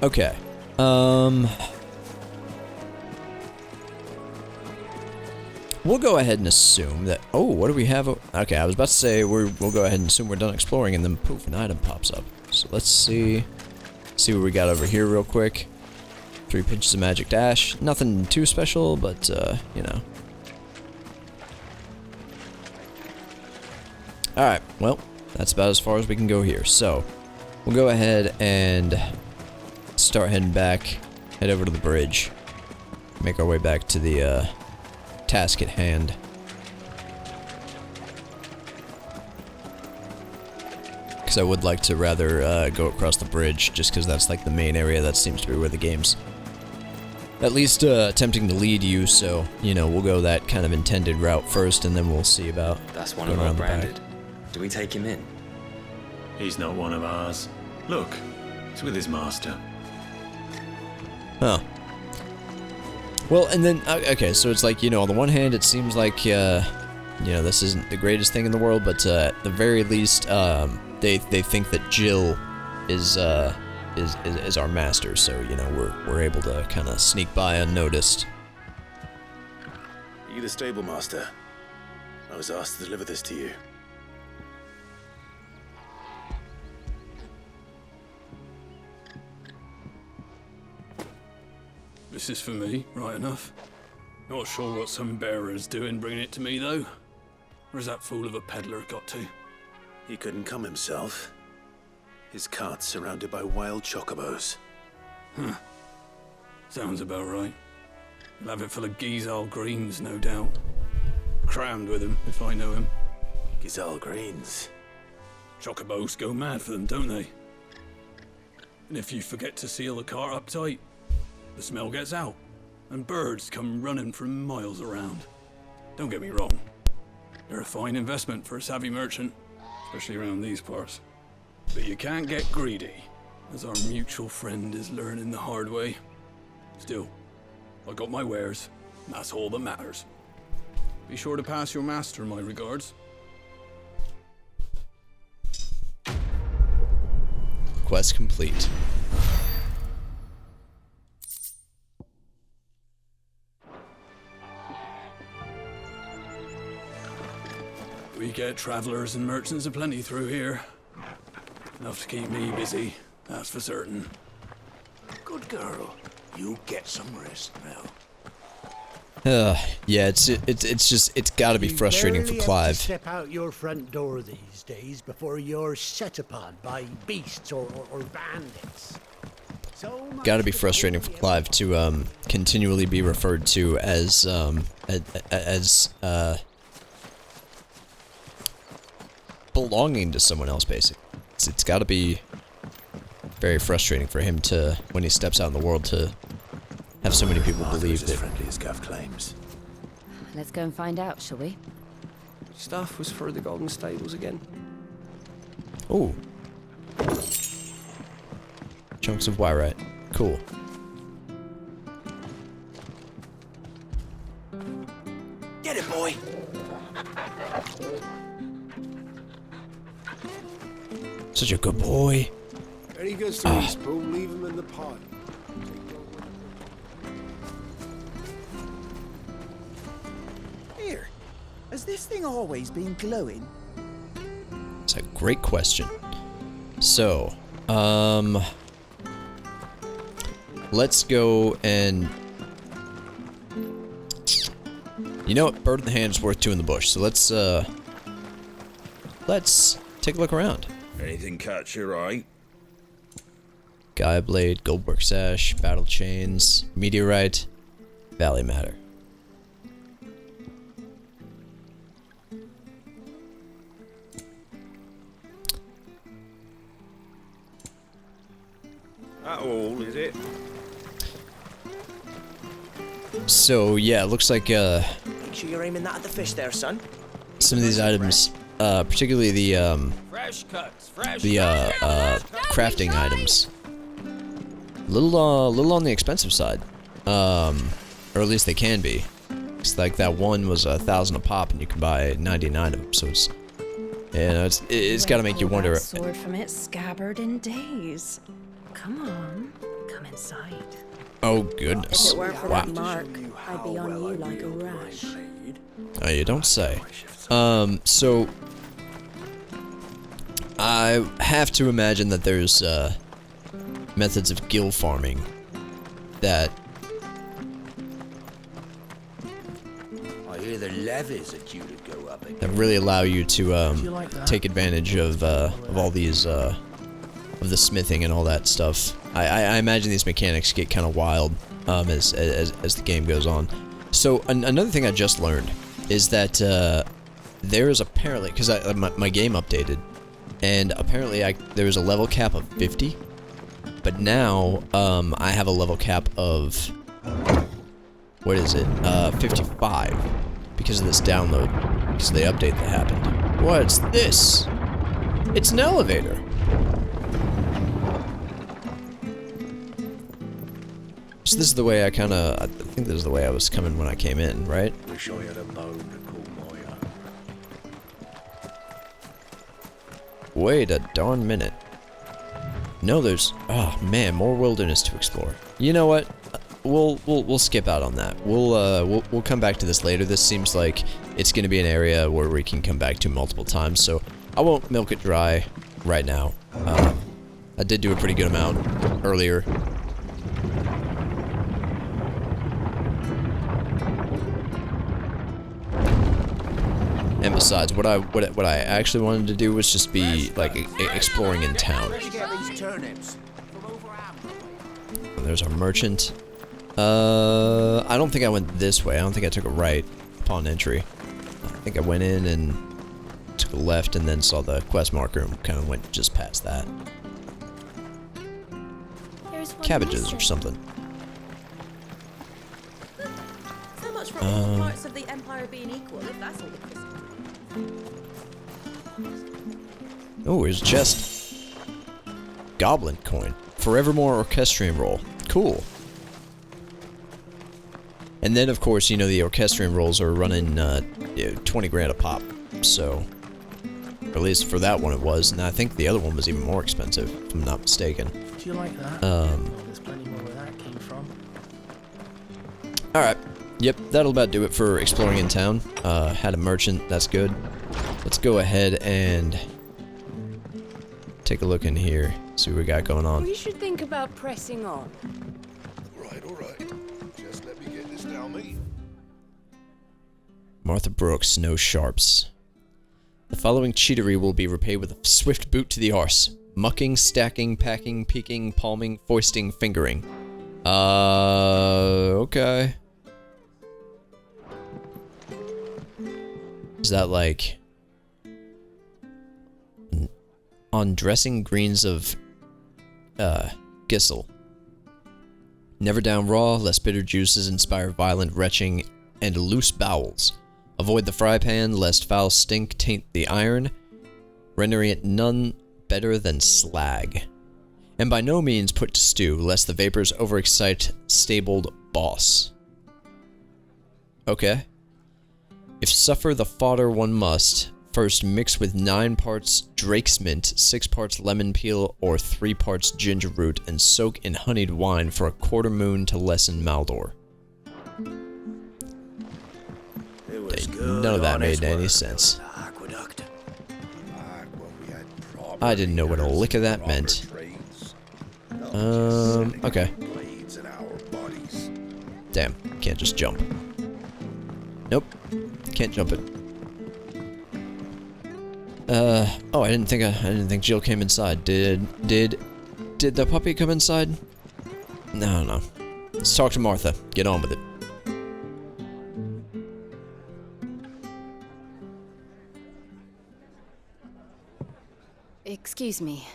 Okay. We'll go ahead and assume that... Oh, what do we have? Okay, I was about to say we'll go ahead and assume we're done exploring, and then poof, an item pops up. So let's see what we got over here real quick. 3 pinches of magic dash. Nothing too special, but, you know. Alright, well, that's about as far as we can go here. So, we'll go ahead and start heading back, head over to the bridge, make our way back to the, task at hand. Because I would like to rather go across the bridge, just because that's like the main area. That seems to be where the game's at least attempting to lead you, so, you know, we'll go that kind of intended route first, and then we'll see about That's one of our branded. Do we take him in? He's not one of ours. Look, he's with his master. Huh. Well, and then, okay, so it's like, you know, on the one hand, it seems like, you know, this isn't the greatest thing in the world, but at the very least, they think that Jill is our master, so, you know, we're able to kind of sneak by unnoticed. Are you the stable master? I was asked to deliver this to you. This is for me, right enough. Not sure what some bearer's doing bringing it to me, though. Where's that fool of a peddler got to? He couldn't come himself. His cart's surrounded by wild chocobos. Huh. Sounds about right. He'll have it full of Gizal greens, no doubt. Crammed with him, if I know him. Gizal greens. Chocobos go mad for them, don't they? And if you forget to seal the cart up tight, the smell gets out, and birds come running from miles around. Don't get me wrong. They're a fine investment for a savvy merchant, especially around these parts. But you can't get greedy, as our mutual friend is learning the hard way. Still, I got my wares, and that's all that matters. Be sure to pass your master my regards. Quest complete. We get travelers and merchants aplenty through here. Enough to keep me busy, that's for certain. Good girl. You get some rest now. Yeah, it's gotta be frustrating for You barely Clive. have to step out your front door these days before you're set upon by beasts or bandits. So much Gotta be for frustrating for the Clive to continually be referred to as belonging to someone else, basically. It's gotta be very frustrating for him to, when he steps out in the world, to have so many people believe as that. friendly as Gav claims. Let's go and find out, shall we? Stuff was for the Golden Stables again. Oh. Chunks of wyrite. Cool. Get it, boy! Such a good boy. When he gets to respawn, leave him in the pot. Here, has this thing always been glowing? It's a great question. So, let's go and... You know what? Bird in the hand is worth two in the bush. So let's take a look around. Anything catch your eye? Gaia Blade, Goldberg Sash, Battle Chains, Meteorite, Valley Matter. That all, is it? So yeah, it looks like Make sure you're aiming that at the fish there, son. some of these items, particularly the Fresh cuts, fresh crafting items, little on the expensive side, or at least they can be. It's like that one was 1,000 a pop, and you can buy 99 of them. So it's, you know, it's got to make you wonder. Sword from its scabbard in days. Come on, come inside. Oh goodness! If it weren't for Wow. that mark, I'd be on you like a rash. Oh, you don't say. So I have to imagine that there's methods of gill farming that I hear the levies are due to go up again. that really allow you to take advantage of all these of the smithing and all that stuff. I imagine these mechanics get kind of wild as the game goes on. So another thing I just learned is that there is apparently, because my game updated, and apparently there was a level cap of 50, but now I have a level cap of, what is it, 55, because of this download, because of the update that happened. What's this? It's an elevator. So this is the way I think this is the way I was coming when I came in, right? Wish I had a bone to call my own. Wait a darn minute. No, there's... Oh, man, more wilderness to explore. You know what? We'll skip out on that. We'll come back to this later. This seems like it's going to be an area where we can come back to multiple times, so I won't milk it dry right now. I did do a pretty good amount earlier. And besides, what I actually wanted to do was just be like exploring in town. And there's our merchant. I don't think I went this way. I don't think I took a right upon entry. I think I went in and took a left and then saw the quest marker and kind of went just past that. Cabbages or something. So much for all parts of the Empire being equal, if that's all the crystal. Oh, here's a chest. Goblin coin. Forevermore orchestrion roll. Cool. And then, of course, you know, the orchestrion rolls are running 20 grand a pop. So, or at least for that one it was. And I think the other one was even more expensive, if I'm not mistaken. Do you like that? There's plenty more where that came from. Alright. Yep, that'll about do it for exploring in town. Had a merchant, that's good. Let's go ahead and take a look in here, see what we got going on. We should think about pressing on. All right. Just let me get this down me. Martha Brooks, no sharps. The following cheatery will be repaid with a swift boot to the arse. Mucking, stacking, packing, peeking, palming, foisting, fingering. Okay. Is that like... on dressing greens of... Gissel. Never down raw, lest bitter juices inspire violent retching and loose bowels. Avoid the fry pan, lest foul stink taint the iron, rendering it none better than slag. And by no means put to stew, lest the vapors overexcite stabled boss. Okay. If suffer the fodder one must, first mix with 9 parts drake's mint, 6 parts lemon peel, or 3 parts ginger root, and soak in honeyed wine for a quarter moon to lessen malodor. None of that made any sense. I didn't know what a lick of that meant. Okay. Damn, can't just jump. Nope, can't jump it. Oh, I didn't think Jill came inside. Did the puppy come inside? No. Let's talk to Martha. Get on with it. Excuse me.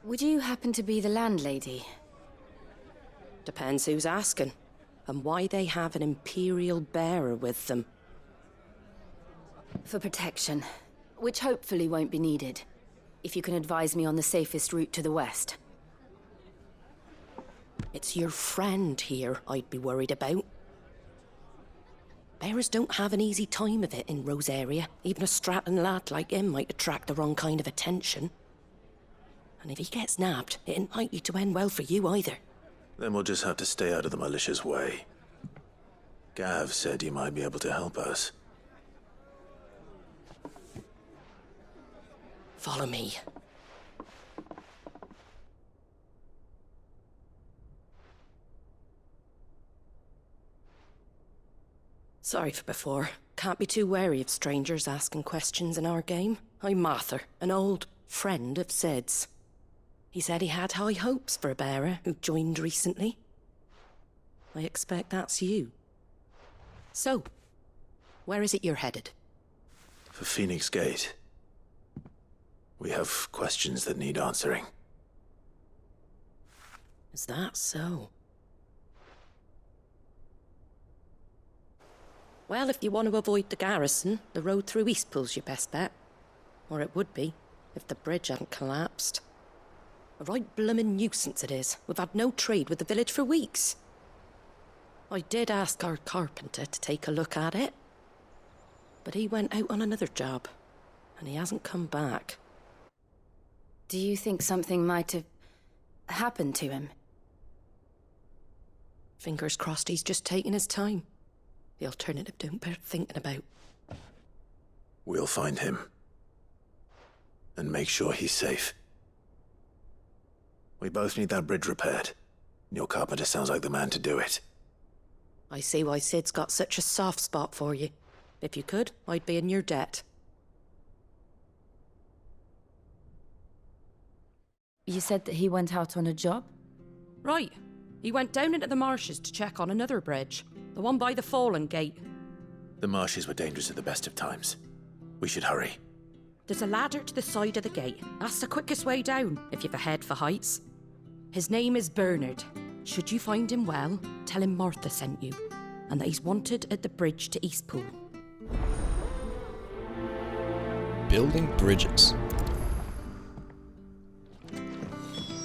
Would you happen to be the landlady? Depends who's asking, and why they have an Imperial bearer with them. For protection, which hopefully won't be needed. If you can advise me on the safest route to the west. It's your friend here I'd be worried about. Bearers don't have an easy time of it in Rosaria. Even a Stratton lad like him might attract the wrong kind of attention. And if he gets nabbed, it ain't likely to end well for you either. Then we'll just have to stay out of the militia's way. Gav said he might be able to help us. Follow me. Sorry for before. Can't be too wary of strangers asking questions in our game. I'm Martha, an old friend of Sid's. He said he had high hopes for a bearer who joined recently. I expect that's you. So, where is it you're headed? For Phoenix Gate. We have questions that need answering. Is that so? Well, if you want to avoid the garrison, the road through Eastpool's your best bet. Or it would be, if the bridge hadn't collapsed. A right bloomin' nuisance it is. We've had no trade with the village for weeks. I did ask our carpenter to take a look at it. But he went out on another job, and he hasn't come back. Do you think something might have happened to him? Fingers crossed he's just taking his time. The alternative don't bear thinking about. We'll find him. And make sure he's safe. We both need that bridge repaired. Your carpenter sounds like the man to do it. I see why Sid's got such a soft spot for you. If you could, I'd be in your debt. You said that he went out on a job? Right. He went down into the marshes to check on another bridge. The one by the Fallen Gate. The marshes were dangerous at the best of times. We should hurry. There's a ladder to the side of the gate. That's the quickest way down, if you've a head for heights. His name is Bernard. Should you find him well, tell him Martha sent you, and that he's wanted at the bridge to Eastpool. Building bridges.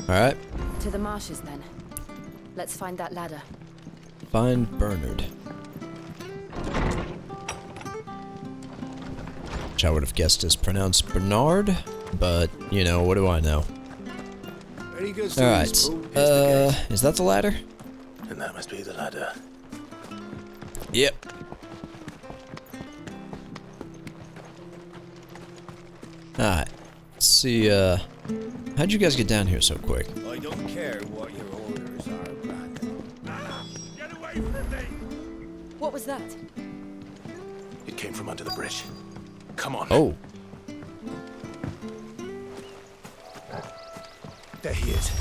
Alright. To the marshes, then. Let's find that ladder. Find Bernard. Which I would have guessed is pronounced Bernard, but, you know, what do I know? Alright, is that the ladder? And that must be the ladder. Yep. Alright, let's see, how'd you guys get down here so quick? I don't care what your orders are, Brandon. Get away from me! What was that? It came from under the bridge. Come on. Oh. There he is.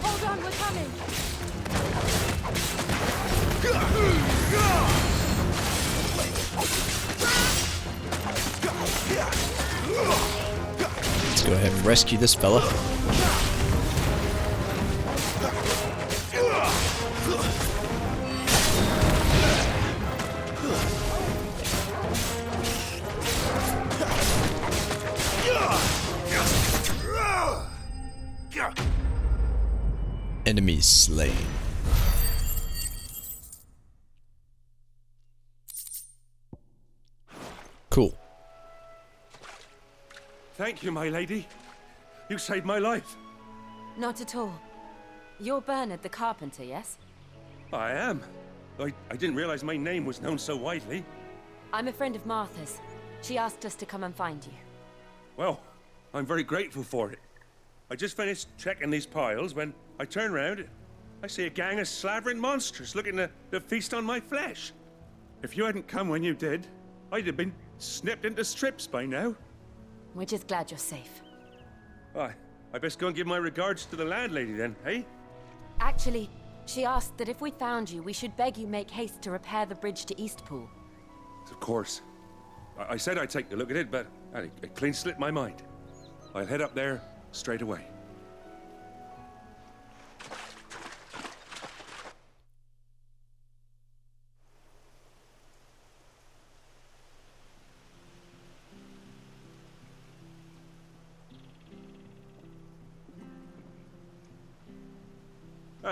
Hold on, we're coming! Let's go ahead and rescue this fella. Enemy slain. Cool. Thank you, my lady. You saved my life. Not at all. You're Bernard the carpenter, yes? I am. I didn't realize my name was known so widely. I'm a friend of Martha's. She asked us to come and find you. Well, I'm very grateful for it. I just finished checking these piles when I turn round. I see a gang of slavering monsters looking to feast on my flesh. If you hadn't come when you did, I'd have been snipped into strips by now. We're just glad you're safe. I best go and give my regards to the landlady then, eh? Actually, she asked that if we found you, we should beg you make haste to repair the bridge to Eastpool. Of course. I said I'd take a look at it, but it clean slipped my mind. I'll head up there straight away.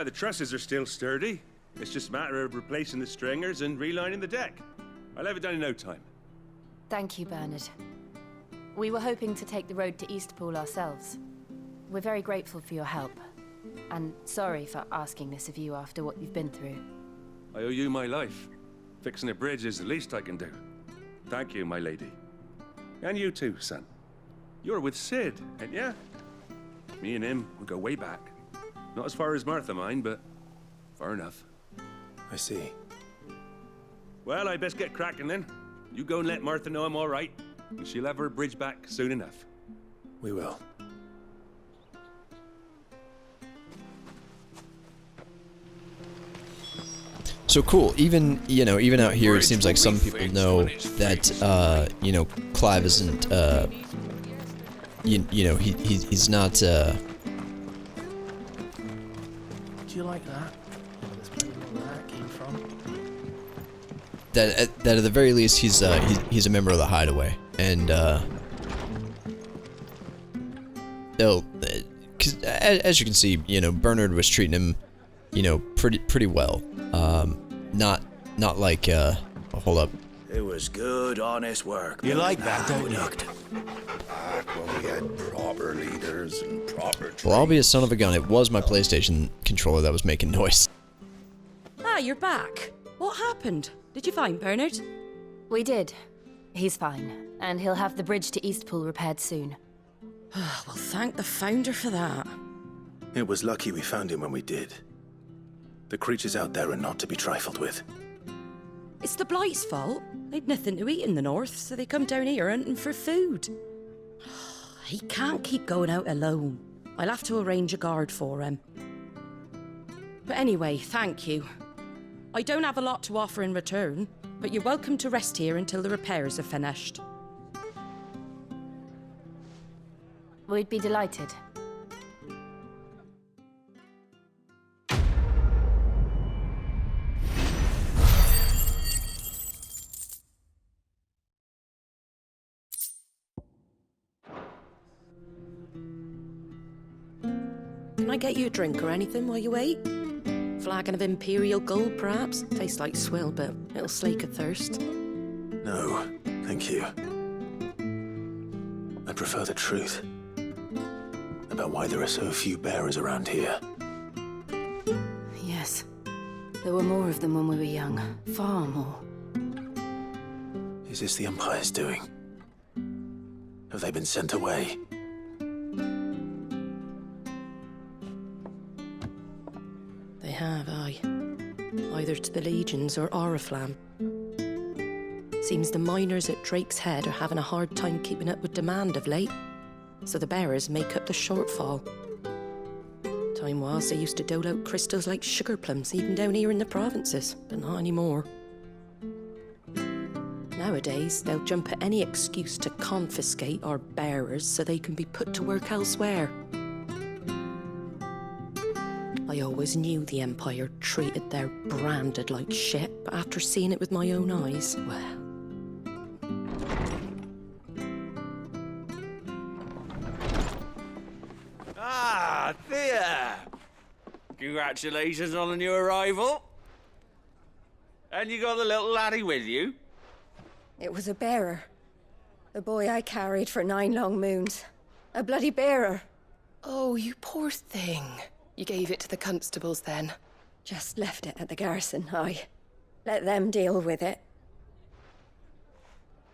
The trusses are still sturdy. It's just a matter of replacing the stringers and relining the deck. I'll have it done in no time. Thank you, Bernard. We were hoping to take the road to Eastpool ourselves. We're very grateful for your help. And sorry for asking this of you after what you've been through. I owe you my life. Fixing a bridge is the least I can do. Thank you, my lady. And you too, son. You're with Sid, ain't ya? Me and him, we go way back. Not as far as Martha, mind, but far enough. I see. Well, I best get cracking then. You go and let Martha know I'm all right, and she'll have her bridge back soon enough. We will. So cool. Even even out here, it seems like some people know that Clive isn't he's not. Do you like that? There's plenty more where that came from. That at the very least he's a member of the Hideaway, and cause as you can see, Bernard was treating him, pretty well. Not like hold up. It was good, honest work. You like that, Now don't you? Back when we had proper leaders and proper Well, I'll be a son of a gun. It was my PlayStation controller that was making noise. Ah, you're back. What happened? Did you find Bernard? We did. He's fine, and he'll have the bridge to Eastpool repaired soon. Well, thank the founder for that. It was lucky we found him when we did. The creatures out there are not to be trifled with. It's the Blight's fault. They'd nothing to eat in the north, so they come down here hunting for food. He can't keep going out alone. I'll have to arrange a guard for him. But anyway, thank you. I don't have a lot to offer in return, but you're welcome to rest here until the repairs are finished. We'd be delighted. Can I get you a drink or anything while you wait? Flagon of Imperial Gold, perhaps? Tastes like swill, but it'll slake a thirst. No, thank you. I prefer the truth about why there are so few bearers around here. Yes. There were more of them when we were young. Far more. Is this the Empire's doing? Have they been sent away? They have, aye. Either to the Legions or Oriflamme. Seems the miners at Drake's Head are having a hard time keeping up with demand of late, so the bearers make up the shortfall. Time was they used to dole out crystals like sugar plums even down here in the provinces, but not anymore. Nowadays, they'll jump at any excuse to confiscate our bearers so they can be put to work elsewhere. I always knew the Empire treated their branded like shit, but after seeing it with my own eyes, well... Ah, Thea! Congratulations on the new arrival. And you got the little laddie with you? It was a bearer. The boy I carried for 9 long moons. A bloody bearer. Oh, you poor thing. You gave it to the constables then? Just left it at the garrison, aye. Let them deal with it.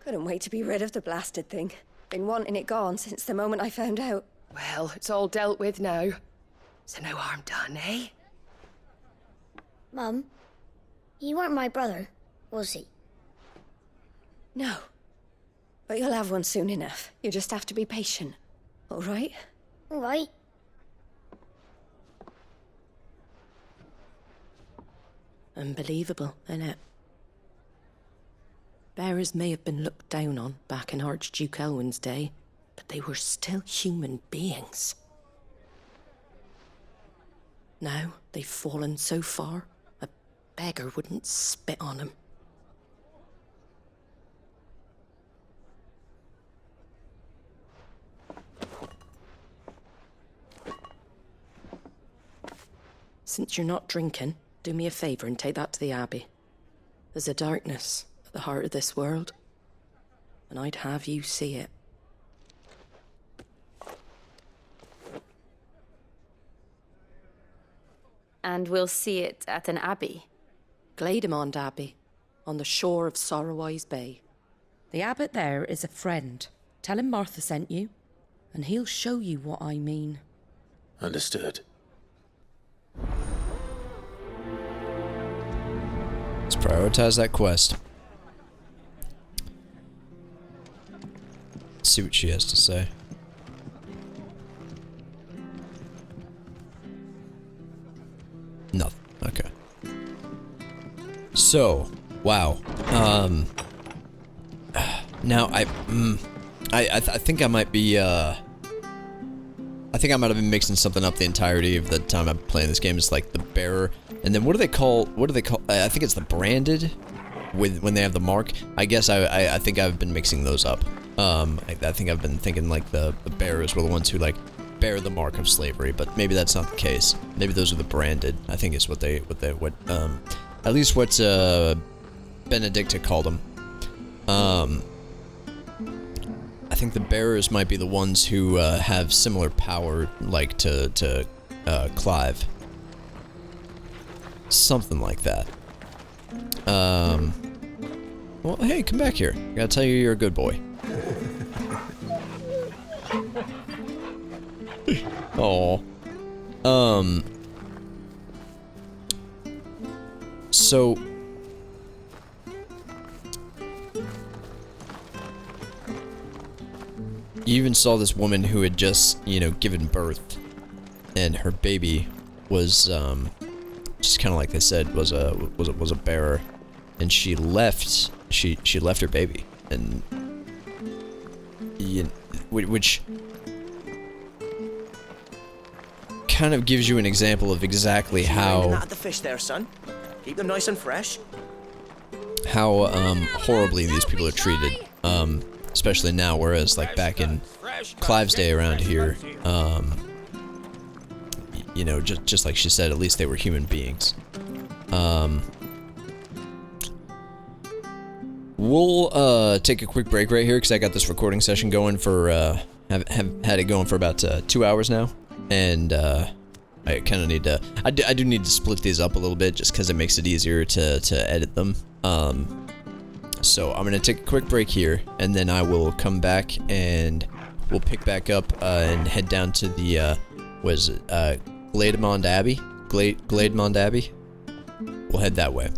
Couldn't wait to be rid of the blasted thing. Been wanting it gone since the moment I found out. Well, it's all dealt with now. So no harm done, eh? Mum, you weren't my brother, was he? No. But you'll have one soon enough. You just have to be patient. All right? All right. Unbelievable, innit? Bearers may have been looked down on back in Archduke Elwin's day, but they were still human beings. Now they've fallen so far, a beggar wouldn't spit on them. Since you're not drinking, do me a favour and take that to the Abbey. There's a darkness at the heart of this world, and I'd have you see it. And we'll see it at an abbey. Glademond Abbey, on the shore of Sorrowwise Bay. The abbot there is a friend. Tell him Martha sent you, and he'll show you what I mean. Understood. Let's prioritize that quest. Let's see what she has to say. Nothing. Okay. So, wow. Now I think I might be I think I might have been mixing something up the entirety of the time I've been playing this game. It's like the bearer, and then what do they call? I think it's the branded, when they have the mark. I guess I think I've been mixing those up. I think I've been thinking like the bearers were the ones who like bear the mark of slavery, but maybe that's not the case. Maybe those are the branded. I think is what at least what Benedicta called them. I think the bearers might be the ones who have similar power, like to Clive. Something like that. Well, hey, come back here. I gotta tell you, you're a good boy. Oh. So. You even saw this woman who had just, given birth, and her baby was, just kind of like they said, was a bearer, and she left her baby, and which kind of gives you an example of exactly how the fish there, son. Keep them nice and fresh. How horribly these people are treated, especially now, whereas like back in Clive's day around here, just like she said, at least they were human beings. We'll take a quick break right here because I got this recording session going for have had it going for about 2 hours now, and I kind of need to. I do need to split these up a little bit just because it makes it easier to edit them. So I'm gonna take a quick break here, and then I will come back and we'll pick back up and head down to the Glademond Abbey. Glademond Abbey. We'll head that way.